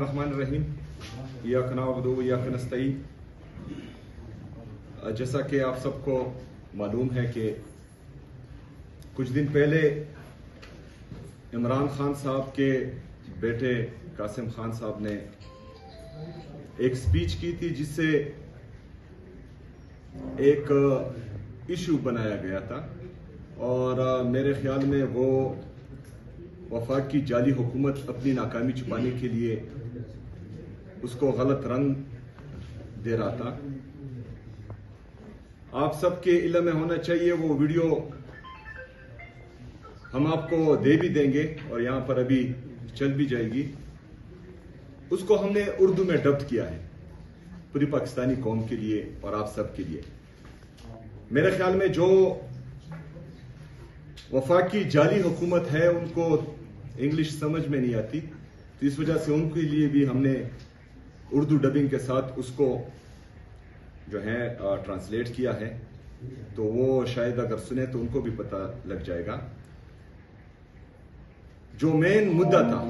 बिस्मिल्लाहिर्रहमानिर्रहीम इय्याक नअबुदु व इय्याक नस्तईन। जैसा कि आप सबको मालूम है कि कुछ दिन पहले इमरान खान साहब के बेटे कासिम खान साहब ने एक स्पीच की थी जिससे एक इशू बनाया गया था और मेरे ख्याल में वो वफाक की जाली हुकूमत अपनी नाकामी छुपाने के लिए उसको गलत रंग दे रहा था। आप सबके इल्म में होना चाहिए, वो वीडियो हम आपको दे भी देंगे और यहां पर अभी चल भी जाएगी। उसको हमने उर्दू में डब्ड किया है पूरी पाकिस्तानी कौम के लिए और आप सब के लिए। मेरे ख्याल में जो वफाकी जाली हुकूमत है उनको इंग्लिश समझ में नहीं आती, तो इस वजह से उनके लिए भी हमने उर्दू डबिंग के साथ उसको जो है ट्रांसलेट किया है, तो वो शायद अगर सुने तो उनको भी पता लग जाएगा। जो मेन मुद्दा था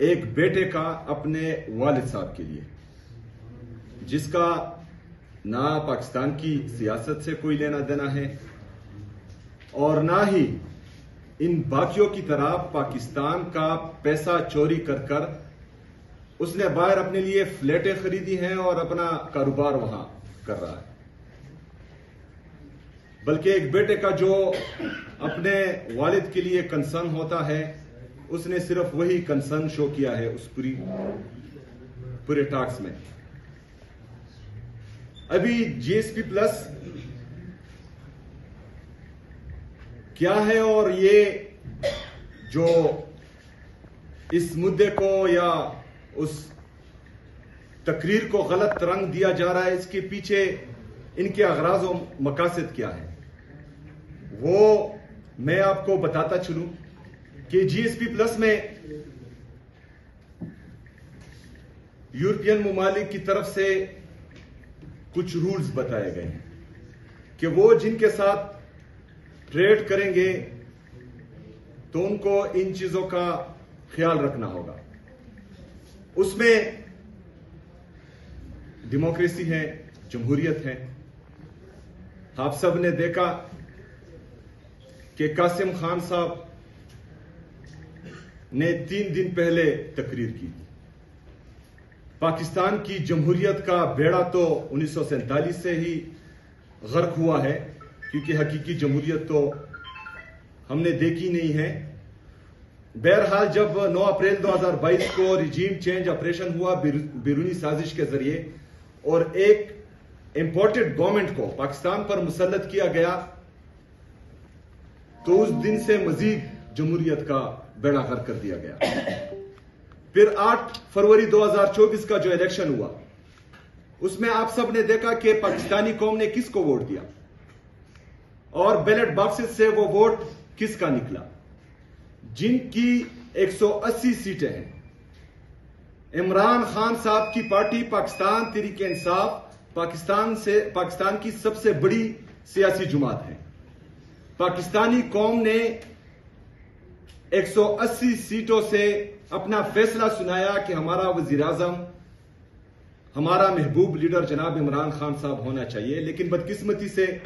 एक बेटे का अपने वालिद साहब के लिए, जिसका ना पाकिस्तान की सियासत से कोई लेना देना है और ना ही इन बाकियों की तरह पाकिस्तान का पैसा चोरी कर कर उसने बाहर अपने लिए फ्लैटें खरीदी हैं और अपना कारोबार वहां कर रहा है, बल्कि एक बेटे का जो अपने वालिद के लिए कंसर्न होता है उसने सिर्फ वही कंसर्न शो किया है उस पूरे टॉक्स में। अभी जीएसपी प्लस क्या है और ये जो इस मुद्दे को या उस तकरीर को गलत रंग दिया जा रहा है, इसके पीछे इनके अगराज और मकासद क्या है वो मैं आपको बताता चलूं कि जीएसपी प्लस में यूरोपियन ममालिक की तरफ से कुछ रूल्स बताए गए हैं कि वो जिनके साथ ट्रेड करेंगे तो उनको इन चीजों का ख्याल रखना होगा। उसमें डेमोक्रेसी है, जमहूरियत है। आप सब ने देखा कि कासिम खान साहब ने 3 दिन पहले तकरीर की। पाकिस्तान की जमहूरियत का बेड़ा तो 1947 से ही गर्क हुआ है, क्योंकि हकीकी जमहूरियत तो हमने देखी नहीं है। बहरहाल जब 9 अप्रैल 2022 को रिजीम चेंज ऑपरेशन हुआ बैरूनी साजिश के जरिए और एक इंपोर्टेड गवर्नमेंट को पाकिस्तान पर मुसल्लत किया गया, तो उस दिन से मजीद जमहूरियत का बेड़ा गर्क कर दिया गया। फिर 8 फरवरी 2024 का जो इलेक्शन हुआ उसमें आप सब ने देखा कि पाकिस्तानी कौम ने किसको वोट दिया और बैलेट बॉक्सेस से वो वोट किसका निकला। जिनकी 180 सीटें हैं, इमरान खान साहब की पार्टी पाकिस्तान तहरीक इंसाफ पाकिस्तान की सबसे बड़ी सियासी जमात है। पाकिस्तानी कौम ने 180 सीटों से अपना फैसला सुनाया कि हमारा वजीर आजम, हमारा महबूब लीडर जनाब इमरान खान साहब होना चाहिए। लेकिन बदकिस्मती से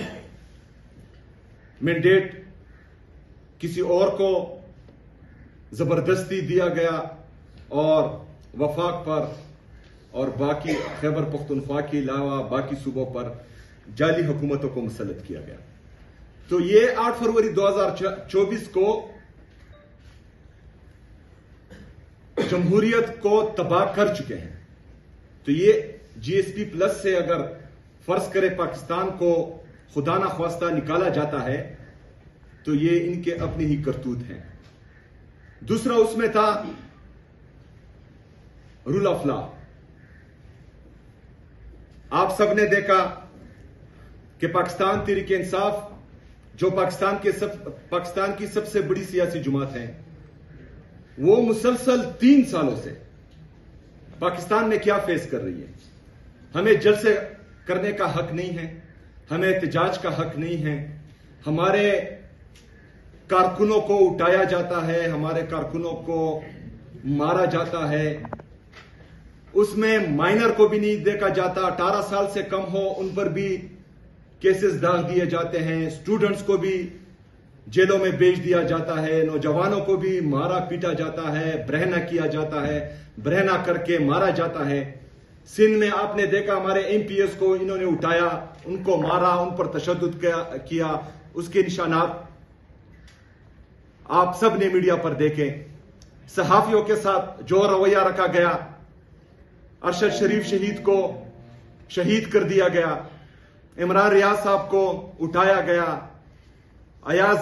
मैंडेट किसी और को जबरदस्ती दिया गया और वफाक पर और बाकी खैबर पख्तूनख्वा के अलावा बाकी सूबों पर जाली हुकूमतों को मुसल्लत किया गया। तो ये 8 फरवरी 2024 को जमहूरियत को तबाह कर चुके हैं। तो ये जीएसपी प्लस से अगर फर्ज करे पाकिस्तान को खुदा ना ख्वास्ता निकाला जाता है तो ये इनके अपनी ही करतूत हैं। दूसरा उसमें था रूल ऑफ लॉ। आप सबने देखा कि पाकिस्तान तहरीक इंसाफ जो पाकिस्तान की सबसे बड़ी सियासी जमात है, वो मुसलसल 3 सालों से पाकिस्तान में क्या फेस कर रही है। हमें जलसे करने का हक नहीं है, हमें एहतजाज का हक नहीं है, हमारे कारकुनों को उठाया जाता है, हमारे कारकुनों को मारा जाता है, उसमें माइनर को भी नहीं देखा जाता, 18 साल से कम हो उन पर भी केसेस डाल दिए जाते हैं, स्टूडेंट्स को भी जेलों में भेज दिया जाता है, नौजवानों को भी मारा पीटा जाता है, बरहना किया जाता है, बरहना करके मारा जाता है। सिंध में आपने देखा हमारे एमपीएस को इन्होंने उठाया, उनको मारा, उन पर तशद्दुद किया, उसके निशानात आप सब ने मीडिया पर देखे। सहाफियों के साथ जो रवैया रखा गया, अरशद शरीफ शहीद को शहीद कर दिया गया, इमरान रियाज साहब को उठाया गया, अयाज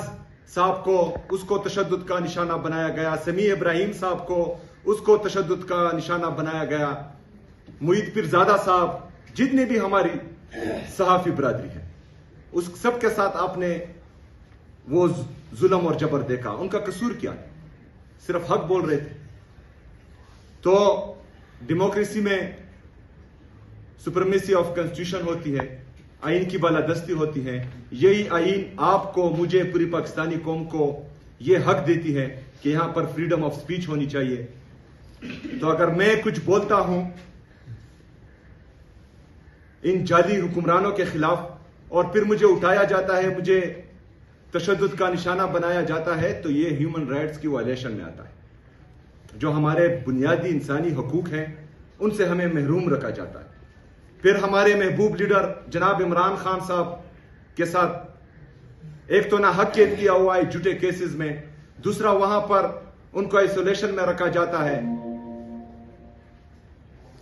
साहब को उसको तशद्दुद का निशाना बनाया गया, समी इब्राहिम साहब को उसको तशद्दुद का निशाना बनाया गया, मुईद पीरजादा साहब, जितने भी हमारी सहाफी बरादरी है, उस सब के साथ आपने वो जुल्म और जबर देखा। उनका कसूर क्या है? सिर्फ हक बोल रहे थे। तो डेमोक्रेसी में सुप्रीमेसी ऑफ कॉन्स्टिट्यूशन होती है, आइन की बालादस्ती होती है। यही आइन आपको, मुझे, पूरी पाकिस्तानी कौम को यह हक देती है कि यहां पर फ्रीडम ऑफ स्पीच होनी चाहिए। तो अगर मैं कुछ बोलता हूं इन जाली हुक्मरानों के खिलाफ और फिर मुझे उठाया जाता है, मुझे तशद्दुद का निशाना बनाया जाता है, तो ये ह्यूमन राइट्स की वायलेशन में आता है। जो हमारे बुनियादी इंसानी हकूक हैं उनसे हमें महरूम रखा जाता है। फिर हमारे महबूब लीडर जनाब इमरान खान साहब के साथ एक तो ना हक कैद किया हुआ है झूठे केसेस में, दूसरा वहां पर उनको आइसोलेशन में रखा जाता है।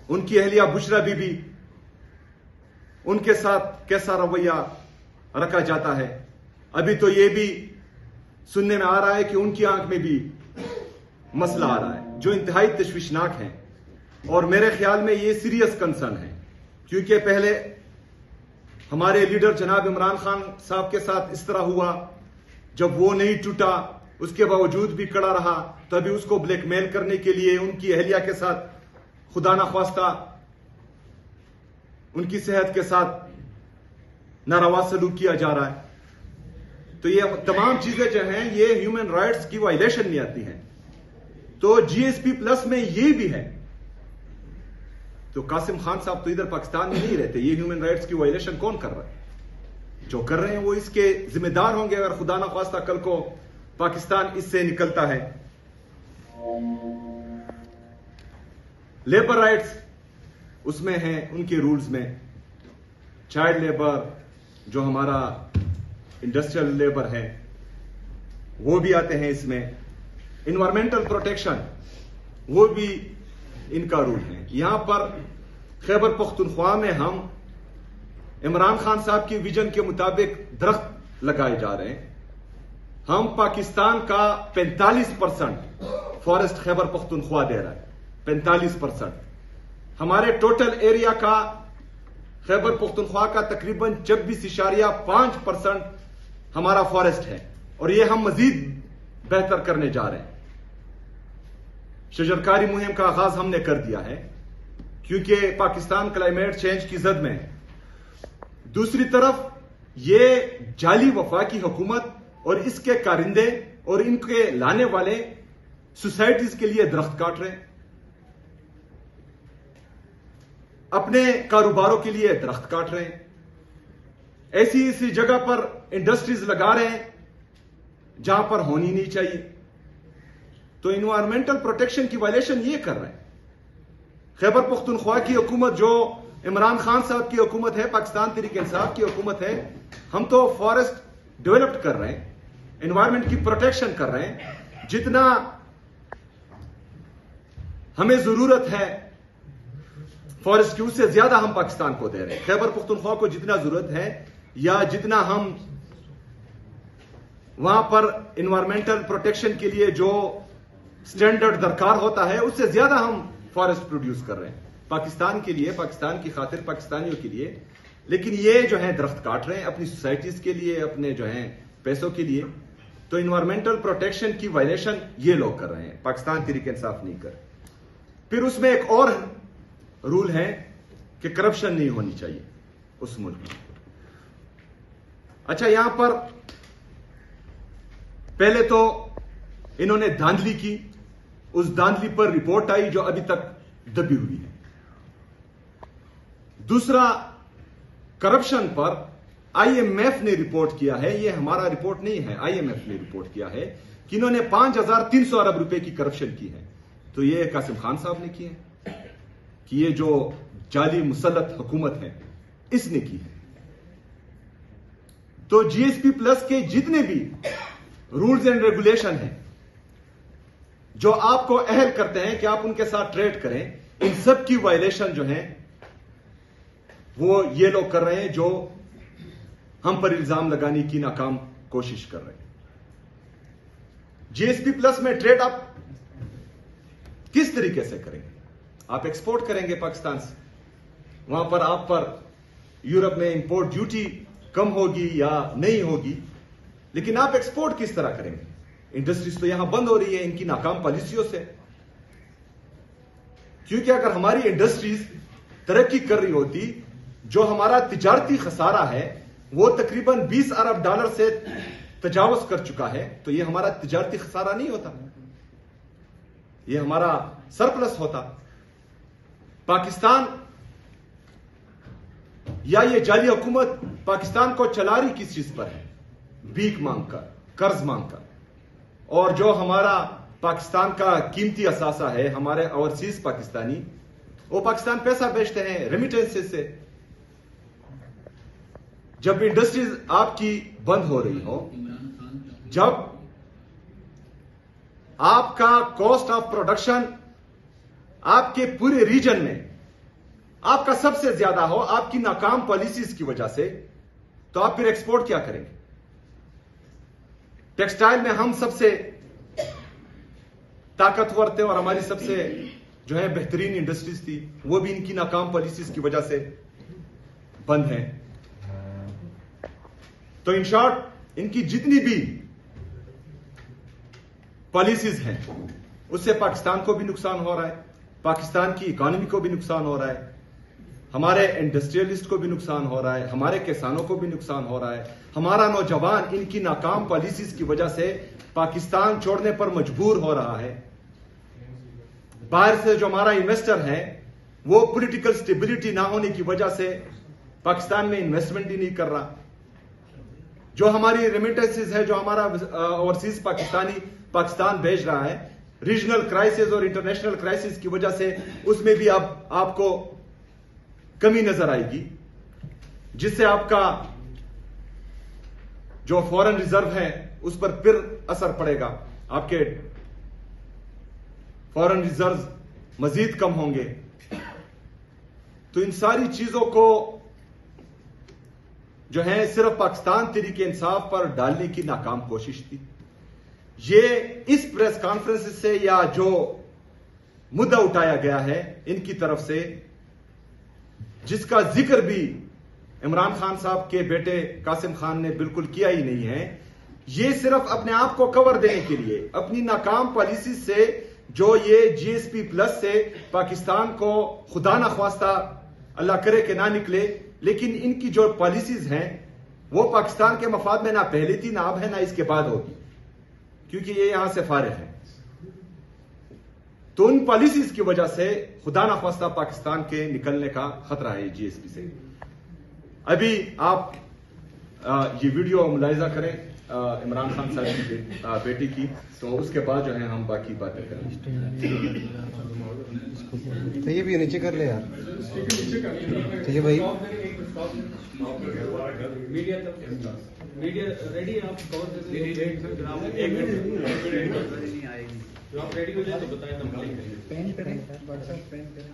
उनकी अहलिया बुशरा बीबी, उनके साथ कैसा रवैया रखा जाता है। अभी तो ये भी सुनने में आ रहा है कि उनकी आंख में भी मसला आ रहा है, जो इंतहाई तशवीशनाक है। और मेरे ख्याल में ये सीरियस कंसर्न है, क्योंकि पहले हमारे लीडर जनाब इमरान खान साहब के साथ इस तरह हुआ, जब वो नहीं टूटा उसके बावजूद भी खड़ा रहा, तभी उसको ब्लैकमेल करने के लिए उनकी अहलिया के साथ खुदा ना ख्वास्ता उनकी सेहत के साथ नारवा सलूक किया जा रहा है। तो ये तमाम चीजें जो हैं ये ह्यूमन राइट्स की वायलेशन में आती हैं। तो जीएसपी प्लस में ये भी है। तो कासिम खान साहब तो इधर पाकिस्तान में नहीं रहते, ये ह्यूमन राइट्स की वायलेशन कौन कर रहा है? जो कर रहे हैं वो इसके जिम्मेदार होंगे अगर खुदा ना ख्वास्ता कल को पाकिस्तान इससे निकलता है। लेबर राइट्स उसमें है, उनके रूल्स में चाइल्ड लेबर, जो हमारा इंडस्ट्रियल लेबर है, वो भी आते हैं इसमें। इन्वायरमेंटल प्रोटेक्शन वो भी इनका रूल है। यहां पर खैबर पख्तूनख्वा में हम इमरान खान साहब की विजन के मुताबिक दरख्त लगाए जा रहे हैं। हम पाकिस्तान का 45% फॉरेस्ट खैबर पख्तूनख्वा दे रहा है, 45%। हमारे टोटल एरिया का खैबर पख्तूनख्वा का तकरीबन 26.5% हमारा फॉरेस्ट है, और ये हम मजीद बेहतर करने जा रहे हैं। शजरकारी मुहिम का आगाज हमने कर दिया है, क्योंकि पाकिस्तान क्लाइमेट चेंज की जद में है। दूसरी तरफ ये जाली वफाकी हुकूमत और इसके कारिंदे और इनके लाने वाले सोसाइटीज के लिए दरख्त काट रहे हैं, अपने कारोबारों के लिए दरख्त काट रहे हैं, ऐसी जगह पर इंडस्ट्रीज लगा रहे हैं जहां पर होनी नहीं चाहिए। तो इन्वायरमेंटल प्रोटेक्शन की वायलेशन ये कर रहे हैं। खैबर पख्तूनख्वा की हुकूमत जो इमरान खान साहब की हुकूमत है, पाकिस्तान तहरीक इंसाफ की हुकूमत है, हम तो फॉरेस्ट डेवलप कर रहे हैं, एनवायरमेंट की प्रोटेक्शन कर रहे हैं। जितना हमें जरूरत है फॉरेस्ट की, उससे ज्यादा हम पाकिस्तान को दे रहे हैं। खैबर पख्तूनख्वा को जितना जरूरत है या जितना हम वहां पर एनवायरमेंटल प्रोटेक्शन के लिए जो स्टैंडर्ड दरकार होता है, उससे ज्यादा हम फॉरेस्ट प्रोड्यूस कर रहे हैं पाकिस्तान के लिए, पाकिस्तान की खातिर, पाकिस्तानियों के लिए। लेकिन ये जो है दरख्त काट रहे हैं अपनी सोसाइटीज के लिए, अपने जो है पैसों के लिए। तो इन्वायरमेंटल प्रोटेक्शन की वायलेशन ये लोग कर रहे हैं, पाकिस्तान तहरीक इंसाफ नहीं कर। फिर उसमें एक और रूल है कि करप्शन नहीं होनी चाहिए उस मुल्क में। अच्छा, यहां पर पहले तो इन्होंने धांधली की اس دھاندلی پر رپورٹ آئی جو ابھی تک دبی ہوئی ہے. دوسرا، کرپشن پر آئی ایم ایف نے رپورٹ کیا ہے، یہ ہمارا رپورٹ نہیں ہے، آئی ایم ایف نے رپورٹ کیا ہے کہ انہوں نے 5300 ارب روپے کی کرپشن کی ہے. تو یہ قاسم خان صاحب نے کی ہے کہ یہ جو جعلی مسلط حکومت ہے اس نے کی ہے. تو جی ایس پی پلس کے جتنے بھی رولز اینڈ ریگولیشن ہیں جو آپ کو اہل کرتے ہیں کہ آپ ان کے ساتھ ٹریڈ کریں، ان سب کی وائلیشن جو ہیں وہ یہ لوگ کر رہے ہیں جو ہم پر الزام لگانے کی ناکام کوشش کر رہے ہیں. جی ایس پی پلس میں ٹریڈ آپ کس طریقے سے کریں گے؟ آپ ایکسپورٹ کریں گے پاکستان سے، وہاں پر آپ پر یورپ میں امپورٹ ڈیوٹی کم ہوگی یا نہیں ہوگی، لیکن آپ ایکسپورٹ کس طرح کریں گے؟ انڈسٹریز تو یہاں بند ہو رہی ہے ان کی ناکام پالیسیوں سے. کیونکہ اگر ہماری انڈسٹریز ترقی کر رہی ہوتی، جو ہمارا تجارتی خسارہ ہے وہ تقریباً 20 ارب ڈالر سے تجاوز کر چکا ہے، تو یہ ہمارا تجارتی خسارہ نہیں ہوتا، یہ ہمارا سرپلس ہوتا. پاکستان یا یہ جعلی حکومت پاکستان کو چلا رہی کس چیز پر ہے؟ بھیک مانگ کر، قرض مانگ کر. اور جو ہمارا پاکستان کا قیمتی اثاثہ ہے، ہمارے اوورسیز پاکستانی، وہ پاکستان پیسہ بیچتے ہیں ریمیٹنس سے. جب انڈسٹریز آپ کی بند ہو رہی ہو، جب آپ کا کاسٹ آف پروڈکشن آپ کے پورے ریجن میں آپ کا سب سے زیادہ ہو آپ کی ناکام پالیسیز کی وجہ سے، تو آپ پھر ایکسپورٹ کیا کریں گے؟ ٹیکسٹائل میں ہم سب سے طاقتور تھے اور ہماری سب سے جو ہے بہترین انڈسٹریز تھی، وہ بھی ان کی ناکام پالیسیز کی وجہ سے بند ہیں. تو ان شارٹ ان کی جتنی بھی پالیسیز ہیں اس سے پاکستان کو بھی نقصان ہو رہا ہے، پاکستان کی اکانومی کو بھی نقصان ہو رہا ہے، ہمارے انڈسٹریلسٹ کو بھی نقصان ہو رہا ہے، ہمارے کسانوں کو بھی نقصان ہو رہا ہے. ہمارا نوجوان ان کی ناکام پالیسیز کی وجہ سے پاکستان چھوڑنے پر مجبور ہو رہا ہے. باہر سے جو ہمارا انویسٹر ہے وہ پولیٹیکل سٹیبلٹی نہ ہونے کی وجہ سے پاکستان میں انویسٹمنٹ ہی نہیں کر رہا. جو ہماری ریمیٹنسز ہے، جو ہمارا اوورسیز پاکستانی پاکستان بھیج رہا ہے، ریجنل کرائسس اور انٹرنیشنل کرائسس کی وجہ سے اس میں بھی اب آپ کو کمی نظر آئے گی، جس سے آپ کا جو فورن ریزرو ہے اس پر پھر اثر پڑے گا. آپ کے فورن ریزروز مزید کم ہوں گے. تو ان ساری چیزوں کو جو ہے صرف پاکستان تحریک انصاف پر ڈالنے کی ناکام کوشش تھی. یہ اس پریس کانفرنس سے یا جو مدعا اٹھایا گیا ہے ان کی طرف سے، جس کا ذکر بھی عمران خان صاحب کے بیٹے قاسم خان نے بالکل کیا ہی نہیں ہے، یہ صرف اپنے آپ کو کور دینے کے لیے اپنی ناکام پالیسی سے جو یہ جی ایس پی پلس سے پاکستان کو خدا نخواستہ اللہ کرے کہ نہ نکلے، لیکن ان کی جو پالیسیز ہیں وہ پاکستان کے مفاد میں نہ پہلے تھی، نہ اب ہے، نہ اس کے بعد ہوگی، کیونکہ یہ یہاں سے فارغ ہے. تو ان پالیسیز کی وجہ سے خدا نخواستہ پاکستان کے نکلنے کا خطرہ ہے جی ایس پی سے. ابھی آپ یہ ویڈیو ملاحظہ کریں عمران خان صاحب کی بیٹی کی، تو اس کے بعد جو ہے ہم باقی باتیں کریں. یہ بھی نیچے کر لے یار. ٹھیک ہے بھائی. میڈیا ریڈی ہے، آپ کور کر دیں. ایک منٹ آپ ریڈی ہو جائیں تو بتائیں. پین کریں واٹس پین کریں.